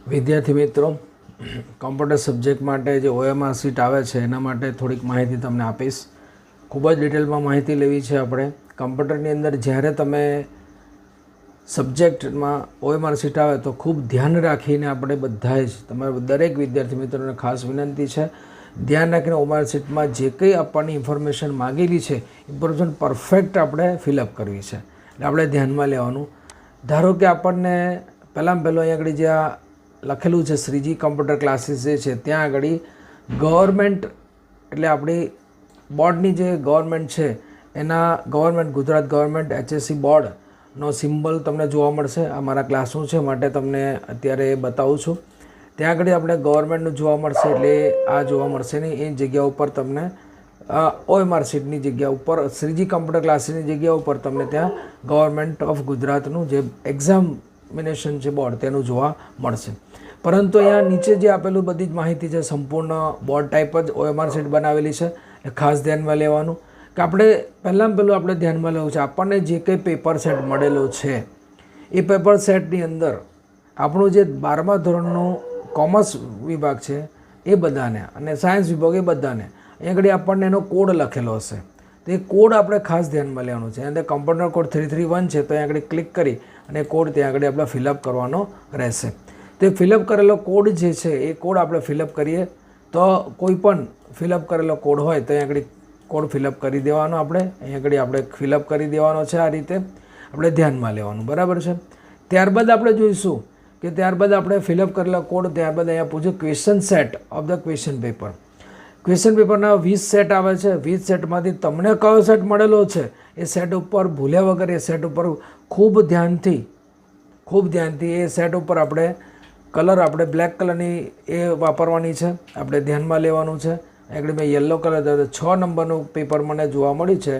વિદ્યાર્થી મિત્રો, computer subject માટે જે OMR સીટ આવે છે એના માટે થોડીક માહિતી તમને આપીશ. ખૂબ જ ડિટેલમાં માહિતી લેવી છે આપણે. કમ્પ્યુટરની અંદર જ્યારે તમે સબ્જેક્ટમાં OMR સીટ આવે તો ખૂબ ધ્યાન રાખીને આપણે બધાએ જ તમારા દરેક વિદ્યાર્થી મિત્રોને ખાસ વિનંતી છે, ધ્યાન રાખીને OMR સીટમાં જે કંઈ આપવાની ઇન્ફોર્મેશન માગેલી છે ઇન્ફોર્મેશન પરફેક્ટ આપણે ફિલઅપ કરવી છે. એટલે આપણે ધ્યાનમાં લેવાનું. ધારો કે આપણને પહેલાં અહીંયા આગળ જે આ લખેલું છે શ્રીજી કમ્પ્યુટર ક્લાસીસ જે છે ત્યાં આગળ ગવર્મેન્ટ એટલે આપણી બોર્ડની જે ગવર્મેન્ટ છે એના ગવર્મેન્ટ ગુજરાત ગવર્મેન્ટ HSC બોર્ડનો સિમ્બલ તમને જોવા મળશે. આ મારા ક્લાસનું છે માટે તમને અત્યારે બતાવું છું. ત્યાં આગળ આપણે ગવર્મેન્ટનું જોવા મળશે એટલે આ જોવા મળશે નહીં. એ જગ્યા ઉપર તમને OMR સીટની જગ્યા ઉપર શ્રીજી કમ્પ્યુટર ક્લાસીસની જગ્યા ઉપર તમને ત્યાં ગવર્મેન્ટ ઓફ ગુજરાતનું જે એક્ઝામિનેશન છે બોર્ડ તેનું જોવા મળશે. પરંતુ અહીંયા નીચે જે આપેલું બધી જ માહિતી છે સંપૂર્ણ બોર્ડ ટાઈપ જ OMR સીટ બનાવેલી છે. ખાસ ધ્યાનમાં લેવાનું કે આપણે પહેલાં આપણે ધ્યાનમાં લેવું છે આપણને જે કંઈ પેપર સેટ મળેલો છે એ પેપર સેટની અંદર આપણું જે 12મા ધોરણનું કોમર્સ વિભાગ છે એ બધાને અને સાયન્સ વિભાગ એ બધાને અહીંયા આગળ આપણને એનો કોડ લખેલો હશે. તો એ કોડ આપણે ખાસ ધ્યાનમાં લેવાનું છે. અને કમ્પ્યુટર કોડ 331 છે તો અહીંયા આગળ ક્લિક કરી અને કોડ ત્યાં આગળ આપણે ફિલઅપ કરવાનો રહેશે. તે ફિલઅપ કરેલો કોડ જે છે એ કોડ આપણે ફિલઅપ કરીએ તો કોઈ પણ ફિલઅપ કરેલો કોડ હોય તો અહીંયા આગળ કોડ ફિલઅપ કરી દેવાનો. અહીંયા આગળ ફિલઅપ કરી દેવાનો છે. આ રીતે આપણે ધ્યાનમાં લેવાનું, બરાબર છે. ત્યારબાદ આપણે જોઈશું કે ત્યારબાદ આપણે ફિલઅપ કરેલા કોડ ત્યારબાદ અહીંયા પૂછ્યું question set of the question paper. Question પેપરના 20 સેટ આવે છે. 20 સેટમાંથી તમને કયો સેટ મળેલો છે એ સેટ ઉપર ભૂલ્યા વગર એ સેટ ઉપર ખૂબ ધ્યાનથી એ સેટ ઉપર આપણે કલર આપણે બ્લેક કલરની એ વાપરવાની છે. આપણે ધ્યાનમાં લેવાનું છે. આગળ મેં યલો કલર 6 નંબરનું પેપર મને જોવા મળ્યું છે.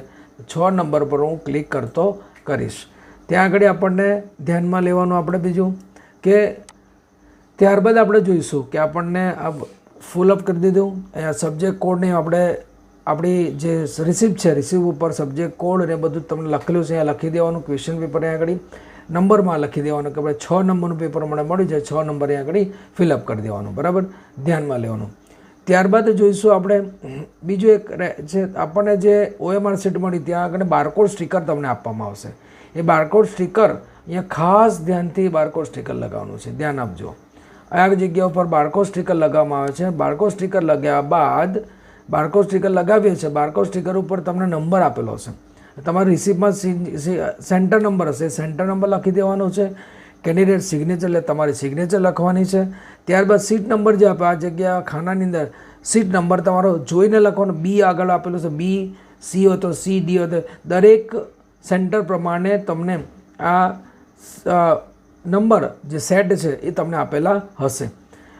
6 નંબર પર હું ક્લિક કરતો કરીશ. ત્યાં આગળ આપણને ધ્યાનમાં લેવાનું આપણે બીજું કે ત્યારબાદ આપણે જોઈશું કે આપણને આ ફૂલ અપ કરી દીધું. અહીંયા સબ્જેક્ટ કોડની આપણી જે રિસિપ્ટ છે રિસિપ્ટ ઉપર સબ્જેક્ટ કોડ ને બધું તમને લખેલું છે અહીંયા લખી દેવાનું. ક્વેશ્ચન પેપર અહીંયા આગળ નંબરમાં લખી દેવાનું કે આપણે 6 નંબરનું પેપર મને મળ્યું છે 6 નંબર અહીંયા આગળ ફિલઅપ કરી દેવાનું, બરાબર, ધ્યાનમાં લેવાનું. ત્યારબાદ જોઈશું આપણે બીજું એક છે આપણને જે OMR સીટ મળી ત્યાં આગળ બારકોડ સ્ટીકર તમને આપવામાં આવશે. એ બારકોડ સ્ટીકર અહીંયા ખાસ ધ્યાનથી બારકોડ સ્ટીકર લગાવવાનું છે, ધ્યાન આપજો. આ જગ્યા ઉપર બારકોડ સ્ટીકર લગાવવામાં આવે છે. બારકોડ સ્ટીકર લગાવ્યા બાદ બારકોડ સ્ટીકર લગાવીએ છીએ. બારકોડ સ્ટીકર ઉપર તમને નંબર આપેલો હશે. તમારી રિસિપ્ટમાં સેન્ટર નંબર હશે, સેન્ટર નંબર લખી દેવાનો છે. કેન્ડિડેટ સિગ્નેચર એટલે તમારી સિગ્નેચર લખવાની છે. ત્યારબાદ સીટ નંબર જે આપે આ જગ્યા ખાનાની અંદર સીટ નંબર તમારો જોઈને લખવાનો. B આગળ આપેલું છે, B, C હોય તો C, D હોય તો દરેક સેન્ટર પ્રમાણે તમને આ નંબર જે સેટ છે એ તમને આપેલા હશે.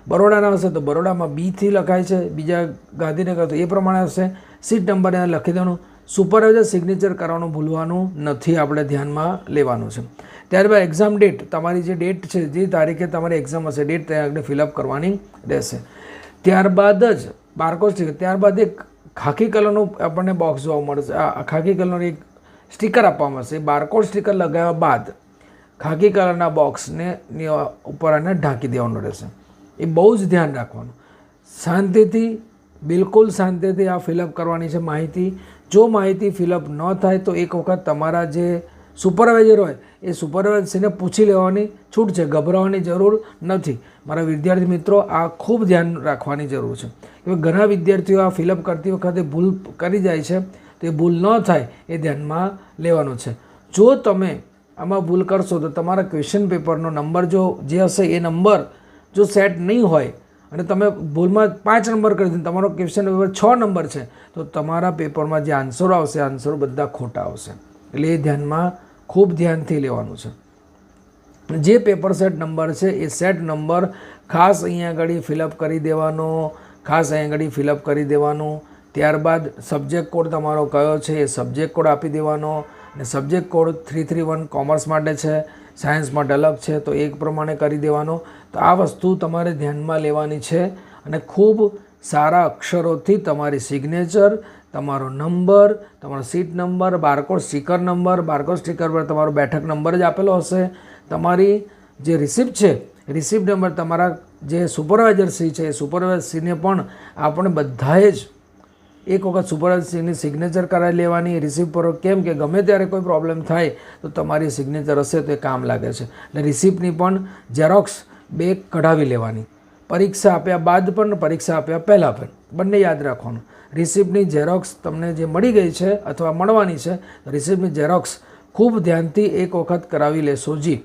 બરોડાના હશે તો બરોડામાં B થી લખાય છે, બીજા ગાંધીનગર તો એ પ્રમાણે હશે. સીટ નંબર એને લખી દેવાનું. સુપરવાઇઝર સિગ્નેચર કરવાનું ભૂલવાનું નથી, આપણે ધ્યાનમાં લેવાનું છે. ત્યારબાદ એક્ઝામ ડેટ, તમારી જે ડેટ છે જે તારીખે તમારી એક્ઝામ હશે ડેટ ત્યાં આગળ ફિલઅપ કરવાની રહેશે. ત્યારબાદ જ બારકોડ સ્ટીકર, ત્યારબાદ એક ખાકી કલરનું આપણને બોક્સ જોવા મળશે. આ ખાકી કલરનું એક સ્ટીકર આપવામાં આવશે. બારકોડ સ્ટીકર લગાવ્યા બાદ ખાકી કલરના બોક્સને ઉપર એને ઢાંકી દેવાનું રહેશે. એ બહુ જ ધ્યાન રાખવાનું. શાંતિથી, બિલકુલ શાંતિથી આ ફિલઅપ કરવાની છે માહિતી. જો માહિતી ફિલઅપ ન થાય તો એક વખત તમારા જે સુપરવાઇઝર હોય એ સુપરવાઇઝરને પૂછી લેવાની છૂટ છે, ગભરાવાની જરૂર નથી. મારા વિદ્યાર્થી મિત્રો આ ખૂબ ધ્યાન રાખવાની જરૂર છે કે ઘણા વિદ્યાર્થીઓ આ ફિલઅપ કરતી વખતે ભૂલ કરી જાય છે તો એ ભૂલ ન થાય એ ધ્યાનમાં લેવાનું છે. જો તમે આમાં ભૂલ કરશો તો તમારા ક્વેશ્ચન પેપરનો નંબર જો જે હશે એ નંબર જો સેટ નહીં હોય અને તમે ભૂલમાં 5 નંબર કરી દીધું, તમારો ક્વેશ્ચન પેપર 6 નંબર છે તો તમારા પેપરમાં જે આન્સરો આવશે આન્સરો બધા ખોટા આવશે. એટલે એ ધ્યાનમાં ખૂબ ધ્યાનથી લેવાનું છે. જે પેપર સેટ નંબર છે એ સેટ નંબર ખાસ અહીંયા આગળ ફિલઅપ કરી દેવાનો, ખાસ અહીંયા આગળ ફિલઅપ કરી દેવાનું. ત્યારબાદ સબ્જેક્ટ કોડ તમારો કયો છે એ સબ્જેક્ટ કોડ આપી દેવાનો. અને સબ્જેક્ટ કોડ 331 કોમર્સ માટે છે, સાયન્સ માટે અલગ છે તો એક પ્રમાણે કરી દેવાનો. તો આ વસ્તુ તમારે ધ્યાનમાં લેવાની છે અને ખૂબ સારા અક્ષરોથી તમારી સિગ્નેચર, તમારો નંબર, તમારો seat number, barcode sticker number, barcode sticker પર તમારો બેઠક નંબર જ આપેલો હશે. તમારી જે રિસિપ્ટ છે રિસિપ્ટ નંબર તમારા જે સુપરવાઇઝર શ્રી છે એ સુપરવાઇઝર શ્રીને પણ આપણે બધાએ જ એક વખત સુપરવાઇઝરની સિગ્નેચર કરાવી લેવાની રિસિપ્ટ પર. કેમ કે ગમે ત્યારે કોઈ પ્રોબ્લેમ થાય તો તમારી સિગ્નેચર હશે તો એ કામ લાગે છે. એટલે રિસિપ્ટની પણ ઝેરોક્સ 2 કઢાવી લેવાની, પરીક્ષા આપ્યા બાદ પણ પરીક્ષા આપ્યા પહેલાં પણ, બંને યાદ રાખવાનું. રિસિપ્ટની ઝેરોક્સ તમને જે મળી ગઈ છે અથવા મળવાની છે, રિસિપ્ટની ઝેરોક્સ ખૂબ ધ્યાનથી એક વખત કરાવી લેશો જી.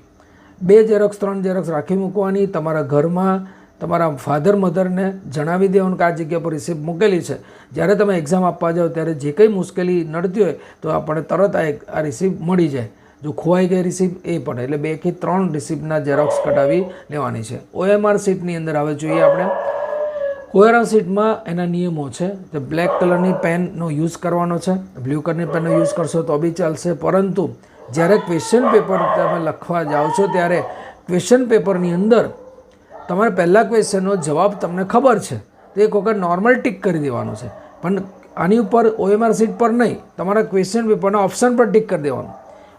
2 ઝેરોક્સ 3 ઝેરોક્સ રાખી મૂકવાની. તમારા ઘરમાં તમારા ફાધર મધરને જણાવી દેવાનું કે આ જગ્યા પર રિસિપ્ટ મૂકેલી છે. જ્યારે તમે એક્ઝામ આપવા જાઓ ત્યારે જે કંઈ મુશ્કેલી નડતી હોય તો આપણે તરત આ રિસિપ્ટ મળી જાય. જો ખોવાઈ ગઈ રિસિપ્ટ એ પણ, એટલે 2 કે 3 રિસિપ્ટના ઝેરોક્સ કઢાવી લેવાની છે. OMR શીટની અંદર હવે જોઈએ આપણે. OMR શીટમાં એના નિયમો છે. તો બ્લેક કલરની પેનનો યુઝ કરવાનો છે, બ્લુ કલરની પેનનો યુઝ કરશો તો બી ચાલશે. પરંતુ જ્યારે ક્વેશ્ચન પેપર તમે લખવા જાઓ છો ત્યારે ક્વેશ્ચન પેપરની અંદર તમારે પહેલા ક્વેશ્ચનનો જવાબ તમને ખબર છે તો એક વખત નોર્મલ ટીક કરી દેવાનો છે. પણ આની ઉપર OMR શીટ પર નહીં, તમારા ક્વેશ્ચન પેપરના ઓપ્શન પર ટીક કરી દેવાનું.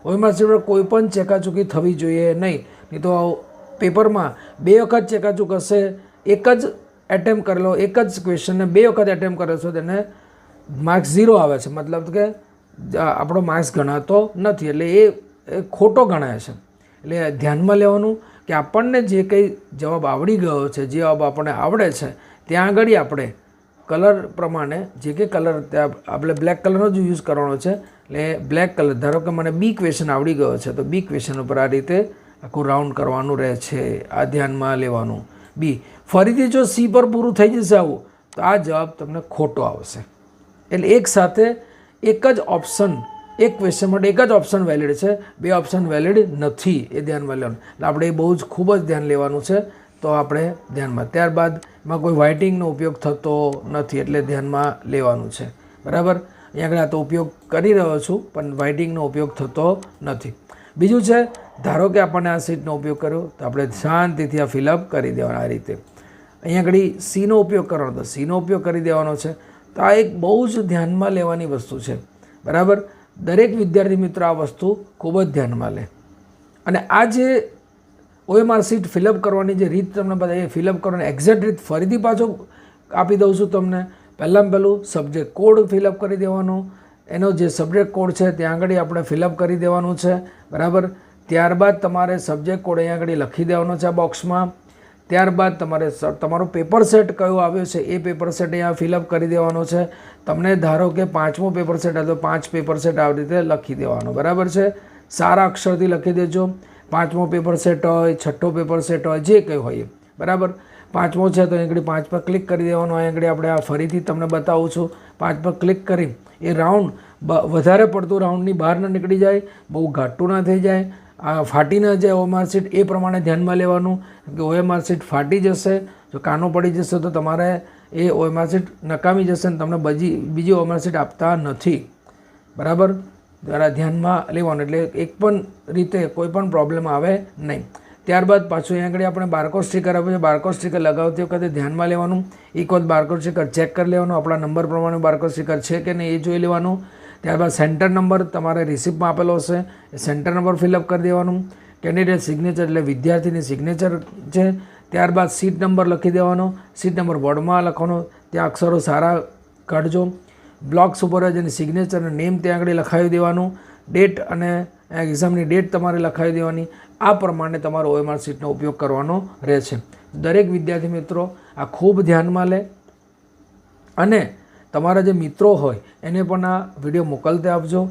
OMR શીટ પર કોઈ પણ ચેકાચૂકી થવી જોઈએ નહીં તો પેપરમાં 2 વખત ચેકાચૂક હશે. એક જ એટેમ્પ કરેલો, એક જ ક્વેશ્ચનને 2 વખત એટેમ્પ કરેલો છો તેને માર્ક્સ 0 આવે છે, મતલબ કે આપણો માર્ક્સ ગણાતો નથી, એટલે એ ખોટો ગણાય છે. એટલે ધ્યાનમાં લેવાનું કે આપણને જે કંઈ જવાબ આવડી ગયો છે, જે જવાબ આપણને આવડે છે ત્યાં આગળ આપણે કલર પ્રમાણે જે કે કલર ત્યાં આપણે બ્લેક કલરનો જ યુઝ કરવાનો છે. એટલે બ્લેક કલર, ધારો કે મને બી ક્વેશ્ચન આવડી ગયો છે તો બી ક્વેશ્ચન ઉપર આ રીતે આખું રાઉન્ડ કરવાનું રહે છે. આ ધ્યાનમાં લેવાનું. બી ફરીથી જો સી પર પૂરું થઈ જશે આવું તો આ જવાબ તમને ખોટો આવશે. એટલે એક સાથે એક જ ઓપ્શન, એક ક્વેશ્ચન માટે એક જ ઓપ્શન વેલિડ છે, 2 ઓપ્શન વેલિડ નથી, એ ધ્યાનમાં લેવાનું. એટલે આપણે એ બહુ જ ખૂબ જ ધ્યાન લેવાનું છે. તો આપણે ધ્યાનમાં, ત્યારબાદ એમાં કોઈ વાઇટિંગનો ઉપયોગ થતો નથી એટલે ધ્યાનમાં લેવાનું છે. બરાબર, અહીંયા આગળ આ તો ઉપયોગ કરી રહ્યો છું પણ વાઇટિંગનો ઉપયોગ થતો નથી. બીજું છે, ધારો કે આપણને આ સીટનો ઉપયોગ કર્યો તો આપણે શાંતિથી આ ફિલઅપ કરી દેવાનો આ રીતે. અહીંયા આગળ સીનો ઉપયોગ કરવાનો તો સીનો ઉપયોગ કરી દેવાનો છે. તો આ એક બહુ જ ધ્યાનમાં લેવાની વસ્તુ છે. બરાબર, દરેક વિદ્યાર્થી મિત્રો આ વસ્તુ ખૂબ જ ધ્યાનમાં લે. અને આ જે OMR શીટ ફિલઅપ કરવાની જે રીત તમને બતાવી, એ ફિલઅપ કરવાની એક્ઝેક્ટ રીત ફરીથી પાછો આપી દઉં છું તમને. પહેલાં સબ્જેક્ટ કોડ ફિલઅપ કરી દેવાનો, એનો જે સબ્જેક્ટ કોડ છે ત્યાં આગળ આપણે ફિલઅપ કરી દેવાનું છે. બરાબર, ત્યારબાદ તમારે સબ્જેક્ટ કોડ અહીંયા આગળ લખી દેવાનો છે આ બોક્સમાં. ત્યારબાદ તમારે તમારો પેપર સેટ કયો આવ્યો છે એ પેપર સેટ અહીંયા ફિલઅપ કરી દેવાનો છે. તમને ધારો કે 5મો પેપર સેટ આવે તો 5 પેપર સેટ આવી રીતે લખી દેવાનો. બરાબર છે, સારા અક્ષરથી લખી દેજો. 5મો પેપર સેટ હોય, 6ઠ્ઠો પેપર સેટ હોય, જે કંઈ હોય. બરાબર, 5મો છે તો અહીં આગળ 5 પર ક્લિક કરી દેવાનું. અહીં આગળ આપણે આ ફરીથી તમને બતાવું છું. 5 પર ક્લિક કરી એ રાઉન્ડ વધારે પડતું રાઉન્ડની બહાર ન નીકળી જાય, બહુ ઘાટું ના થઈ જાય, આ ફાટી ન જાય OMR શીટ, એ પ્રમાણે ધ્યાનમાં લેવાનું. કે OMR શીટ ફાટી જશે, જો કાનો પડી જશે તો તમારે એ OMR શીટ નકામી જશે ને તમને બીજી OMR શીટ આપતા નથી. બરાબર, દ્વારા ધ્યાનમાં લેવાનું, એટલે એક પણ રીતે કોઈ પણ પ્રોબ્લેમ આવે નહીં. ત્યારબાદ પાછું અહીંયા આગળ આપણે બારકોડ સ્ટીકર આપે છે. બારકોડ સ્ટીકર લગાવતી વખતે ધ્યાનમાં લેવાનું, એક વખત બારકોડ સ્ટીકર ચેક કરી લેવાનું, આપણા નંબર પ્રમાણે બારકોડ સ્ટીકર છે કે નહીં એ જોઈ લેવાનું. ત્યારબાદ સેન્ટર નંબર તમારે રિસિપ્ટમાં આપેલો હશે, એ સેન્ટર નંબર ફિલઅપ કરી દેવાનું. કેન્ડિડેટ સિગ્નેચર એટલે વિદ્યાર્થીની સિગ્નેચર છે. ત્યારબાદ સીટ નંબર લખી દેવાનો, સીટ નંબર બોર્ડમાં લખવાનો, ત્યાં અક્ષરો સારા કાઢજો. બ્લોક સુપરવાઇઝરની સિગ્નેચર અને નેમ ત્યાં આગળ લખાવી દેવાનું. ડેટ અને એક્ઝામની ડેટ તમારે લખાવી દેવાની. આ પ્રમાણે તમારો OMR શીટનો ઉપયોગ કરવાનો રહે છે. દરેક વિદ્યાર્થી મિત્રો આ ખૂબ ધ્યાનમાં લે અને તમારા જે મિત્રો હોય એને પણ આ વિડીયો મોકલતે આપજો,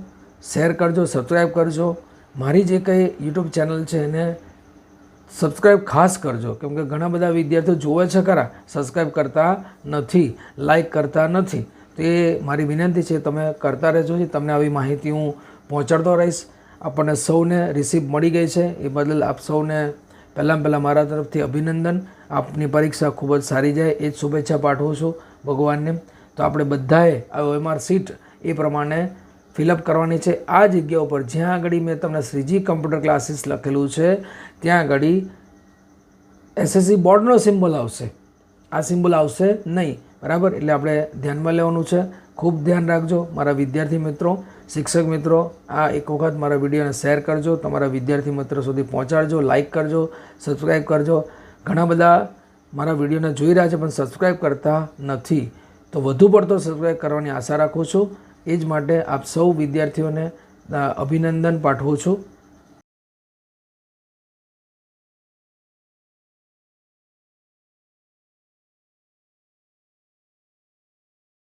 શેર કરજો, સબસ્ક્રાઈબ કરજો. મારી જે કંઈ YouTube ચેનલ છે એને સબસ્ક્રાઈબ ખાસ કરજો, કેમ કે ઘણા બધા વિદ્યાર્થીઓ જોવે છે ખરા, સબસ્ક્રાઈબ કરતા નથી, લાઈક કરતા નથી. તો એ મારી વિનંતી છે, તમે કરતા રહેજો. તમને આવી માહિતી હું પહોંચાડતો રહીશ. આપણને સૌને રિસિપ્ટ મળી ગઈ છે એ બદલ આપ સૌને પહેલાં મારા તરફથી અભિનંદન. આપની પરીક્ષા ખૂબ જ સારી જાય એ જ શુભેચ્છા પાઠવું છું ભગવાનને. તો આપણે બધાએ આ OMR શીટ એ પ્રમાણે ફિલઅપ કરવાની છે. આ જગ્યા ઉપર જ્યાં આગળ મેં તમને શ્રીજી કમ્પ્યુટર ક્લાસીસ લખેલું છે ત્યાં આગળ SSC બોર્ડનો સિમ્બોલ આવશે, આ સિમ્બોલ આવશે નહીં. બરાબર, એટલે આપણે ધ્યાનમાં લેવાનું છે. ખૂબ ધ્યાન રાખજો મારા વિદ્યાર્થી મિત્રો, શિક્ષક મિત્રો. આ એક વખત મારા વિડીયોને શેર કરજો, તમારા વિદ્યાર્થી મિત્રો સુધી પહોંચાડજો, લાઇક કરજો, સબસ્ક્રાઈબ કરજો. ઘણા બધા મારા વિડીયોને જોઈ રહ્યા છે પણ સબસ્ક્રાઈબ કરતા નથી, તો વધુ પડતો સબસ્ક્રાઈબ કરવાની આશા રાખું છું. એ જ માટે આપ સૌ વિદ્યાર્થીઓને અભિનંદન પાઠવું છું.